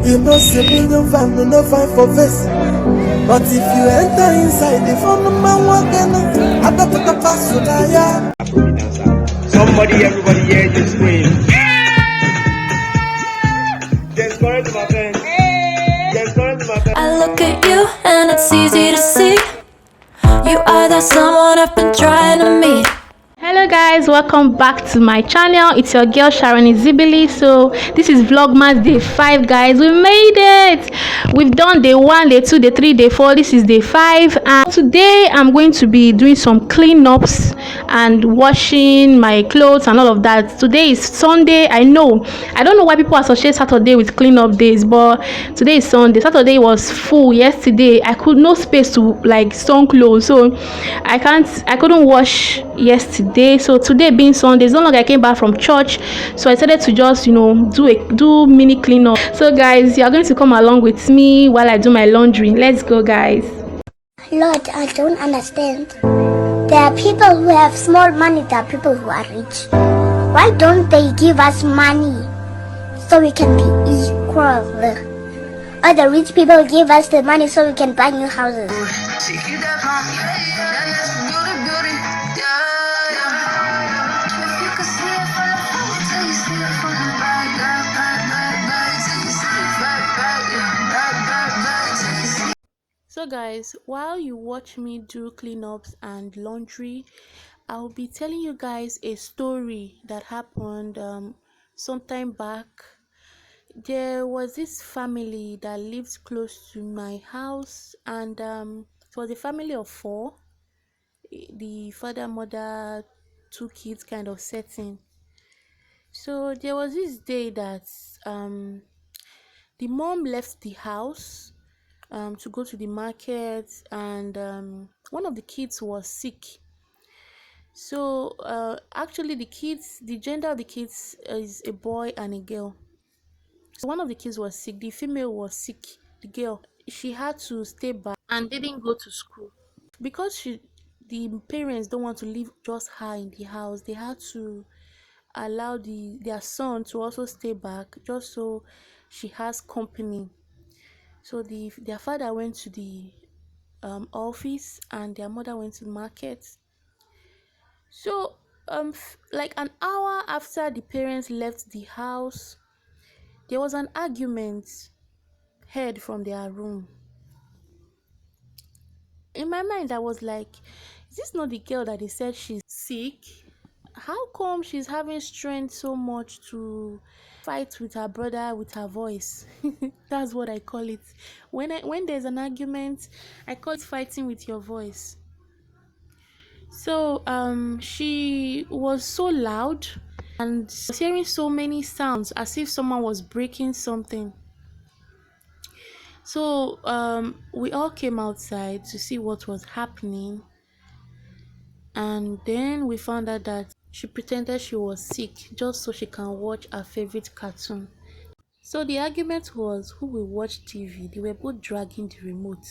You know, civilian family no fine for this. But if you enter inside, the phone number walking, I got to the pass to die. Somebody, everybody here just scream. Just correct my friend. Just correct my friend. I look at you and it's easy to see. You are the someone I've been trying to meet. Hello guys, welcome back to my channel. It's your girl Sharon Izibili. So this is Vlogmas day 5, guys. We made it. We've done day 1, day 2, day 3, day 4. This is day 5, and today I'm going to be doing some cleanups and washing my clothes and all of that. Today is Sunday. I don't know why people associate Saturday with cleanup days, but today is Sunday. Saturday was full yesterday. I could no space to like sun clothes, so I couldn't wash yesterday. So today being Sunday, it's not like I came back from church, so I decided to just do mini cleanup. So guys, you are going to come along with me while I do my laundry. Let's go, guys. Lord, I don't understand. There are people who have small money, there are people who are rich. Why don't they give us money so we can be equal? Or the rich people give us the money so we can buy new houses. So guys, while you watch me do cleanups and laundry, I'll be telling you guys a story that happened sometime back. There was this family that lived close to my house, and it was a family of 4. The father, mother, 2 kids kind of setting. So there was this day that the mom left the house to go to the market, and one of the kids was sick. So actually the gender of the kids is a boy and a girl. So one of the kids was sick. The female was sick. The girl, she had to stay back and didn't go to school because the parents don't want to leave just her in the house. They had to allow their son to also stay back just so she has company. So their father went to the office and their mother went to the market. So like an hour after the parents left the house, there was an argument heard from their room. In my mind, I was like, is this not the girl that they said she's sick? How come she's having strength so much to fight with her brother with her voice? That's what I call it. When there's an argument, I call it fighting with your voice. So she was so loud and was hearing so many sounds as if someone was breaking something. So we all came outside to see what was happening, and then we found out that she pretended she was sick just so she can watch her favorite cartoon. So the argument was who will watch TV. They were both dragging the remote.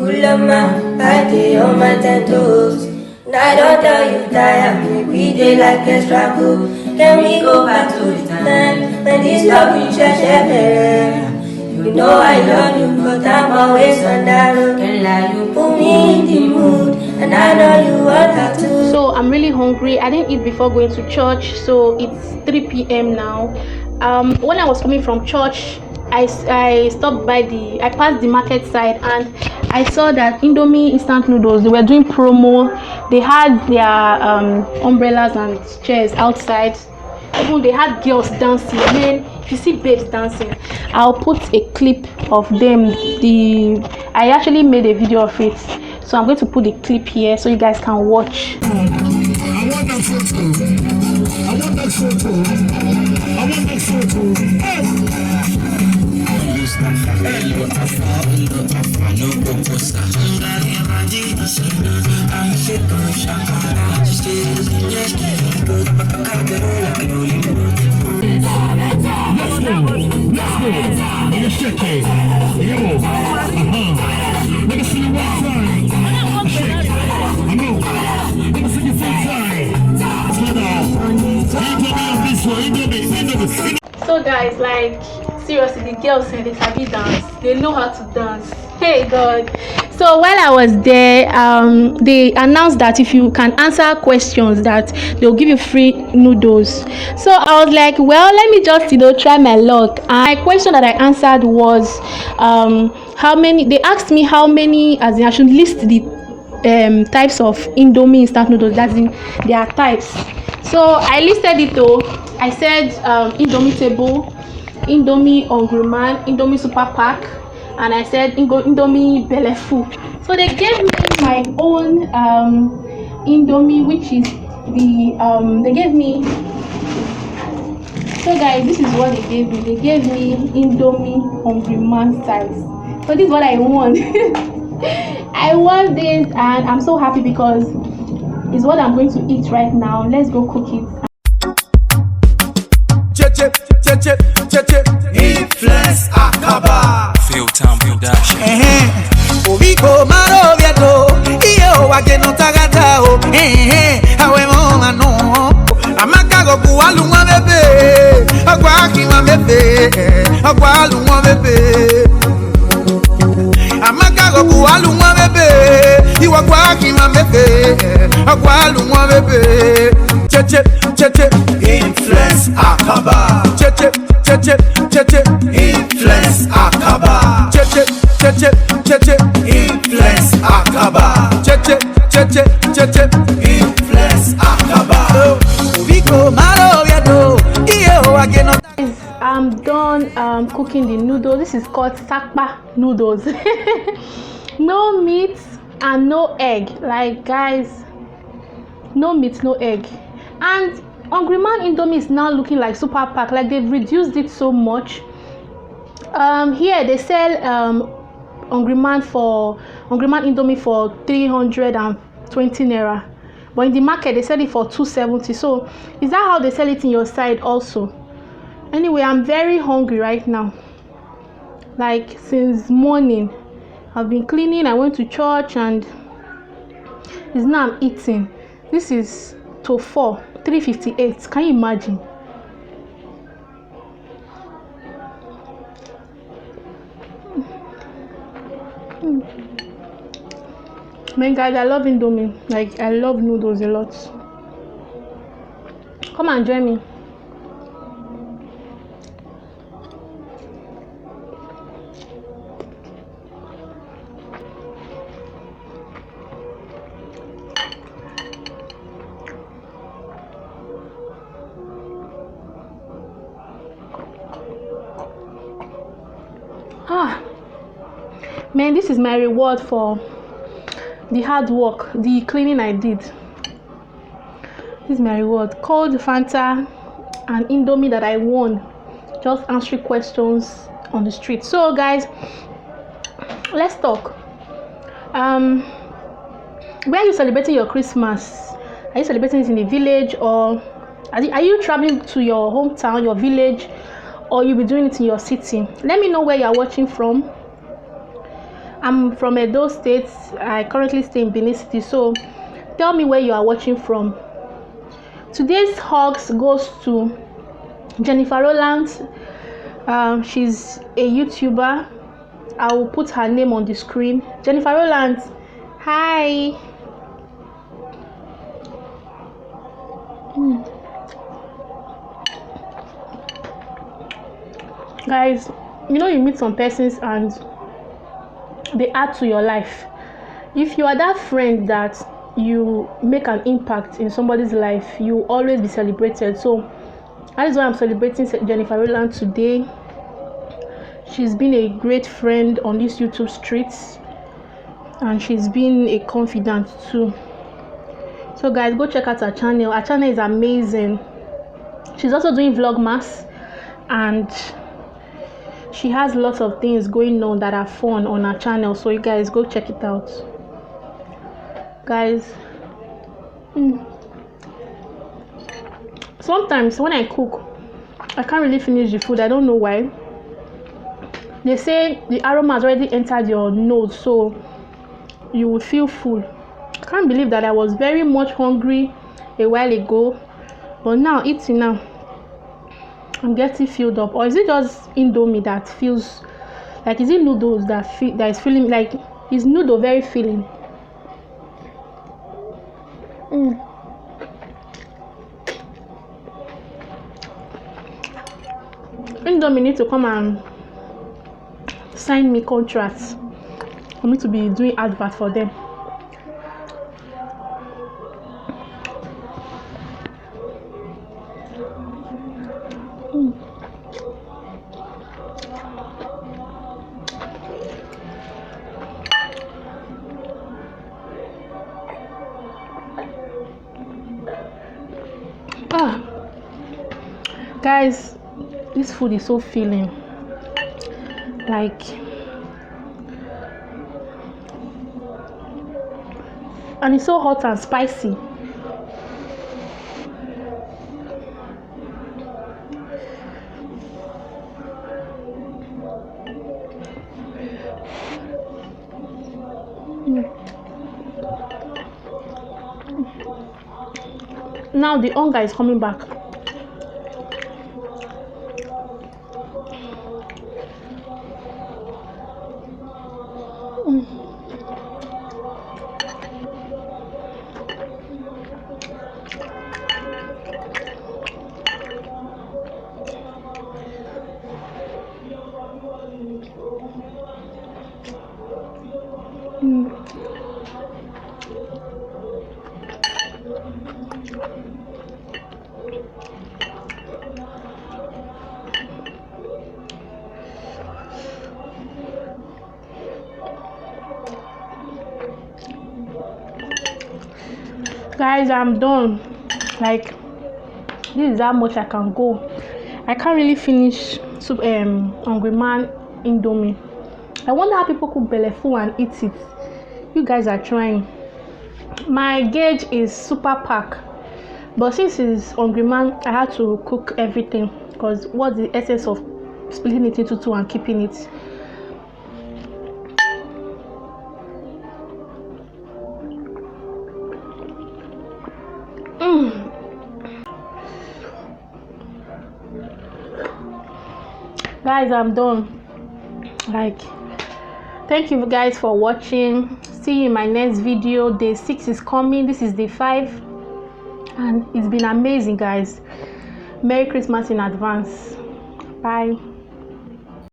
Ulama, I dey on my 10 toes. I don't tell you tire me, we dey like a struggle. Can we go back to the time when this love in church? You know I love you, but I'm always on that road. Can't lie, you put me in the mood, and I know you want that too. So I'm really hungry. I didn't eat before going to church, so it's 3 p.m. now. When I was coming from church, I stopped by I passed the market side, and I saw that Indomie instant noodles, they were doing promo. They had their umbrellas and chairs outside. Even they had girls dancing. Men, if you see babes dancing, I'll put a clip of them. I actually made a video of it, so I'm going to put the clip here so you guys can watch. I want that photo. I want that photo. I want that photo. So guys, guys, like seriously, the girls say they sabi dance. They know how to dance. Hey God. So while I was there, they announced that if you can answer questions, that they'll give you free noodles. So I was like, well, let me just try my luck. And my question that I answered was how many. They asked me how many, as in I should list the types of Indomie instant noodles. That's in their types. So I listed it though. I said Indomie table, Indomie hungry man, Indomie super pack, and I said Indomie belefu. So they gave me my own Indomie, which is the they gave me. So guys, this is what they gave me. They gave me Indomie hungry man size. So this is what I want. I want this, and I'm so happy because it's what I'm going to eat right now. Let's go cook it. Influence Akaba. Feel time production. Obiko marobiato, iyo wageno tagata o. Awe mama no. Amakago kualu mwa bebe. Agwa ki mwa bebe. Agwa lu mwa bebe. Amakago kualu mwa bebe. Iwa kwa ki mwa bebe. Agwa lu mwa bebe. Cheche influence Akaba. Cheche influence Akaba. Cheche influence Akaba. Cheche influence Akaba. Ubiko malo yado iyo ageno. I'm done cooking the noodles. This is called sakpa noodles. No meat and no egg. Like guys, no meat, no egg. And Hungry Man Indomie is now looking like super pack. Like they've reduced it so much. Here they sell Hungry Man Indomie for 320 naira, but in the market they sell it for 270. So is that how they sell it in your side also? Anyway, I'm very hungry right now. Like since morning I've been cleaning. I went to church and it's now I'm eating. This is to 358. Can you imagine? Man, guys, I love Indomie. Like I love noodles a lot. Come and join me. Man, this is my reward for the hard work, the cleaning I did. This is my reward. Cold Fanta and Indomie that I won just answering questions on the street. So guys, let's talk. Where are you celebrating your Christmas? Are you celebrating it in the village, or are you traveling to your hometown, your village, or you'll be doing it in your city? Let me know where you're watching from. I'm from Edo State. I currently stay in Benin City, so tell me where you are watching from. Today's hugs goes to Jennifer Rowland. She's a YouTuber. I will put her name on the screen. Jennifer Rowland, hi. Guys, you know you meet some persons and they add to your life. If you are that friend that you make an impact in somebody's life, you will always be celebrated. So that is why I'm celebrating Jennifer Rowland today. She's been a great friend on these YouTube streets, and she's been a confidant too. So guys, go check out her channel. Her channel is amazing. She's also doing Vlogmas, and she has lots of things going on that are fun on her channel. So you guys go check it out. Guys, sometimes when I cook, I can't really finish the food. I don't know why. They say the aroma has already entered your nose, so you would feel full. I can't believe that I was very much hungry a while ago, but now eating now, I'm getting filled up, or is it just Indomie that feels like, is it noodles that is feeling like, is noodle very filling? Indomie need to come and sign me contracts for me to be doing advert for them. Guys, this food is so filling, like, and it's so hot and spicy. Now the hunger is coming back. Guys, I'm done. Like, this is how much I can go. I can't really finish Hungry Man Indomie. I wonder how people cook belleful and eat it. You guys are trying. My gauge is super pack, but since it's Hungry Man, I had to cook everything, because what's the essence of splitting it into two and keeping it? Guys, I'm done. Like, thank you guys for watching. See you in my next video. Day 6 is coming. This is day 5, and it's been amazing, guys. Merry Christmas in advance. Bye.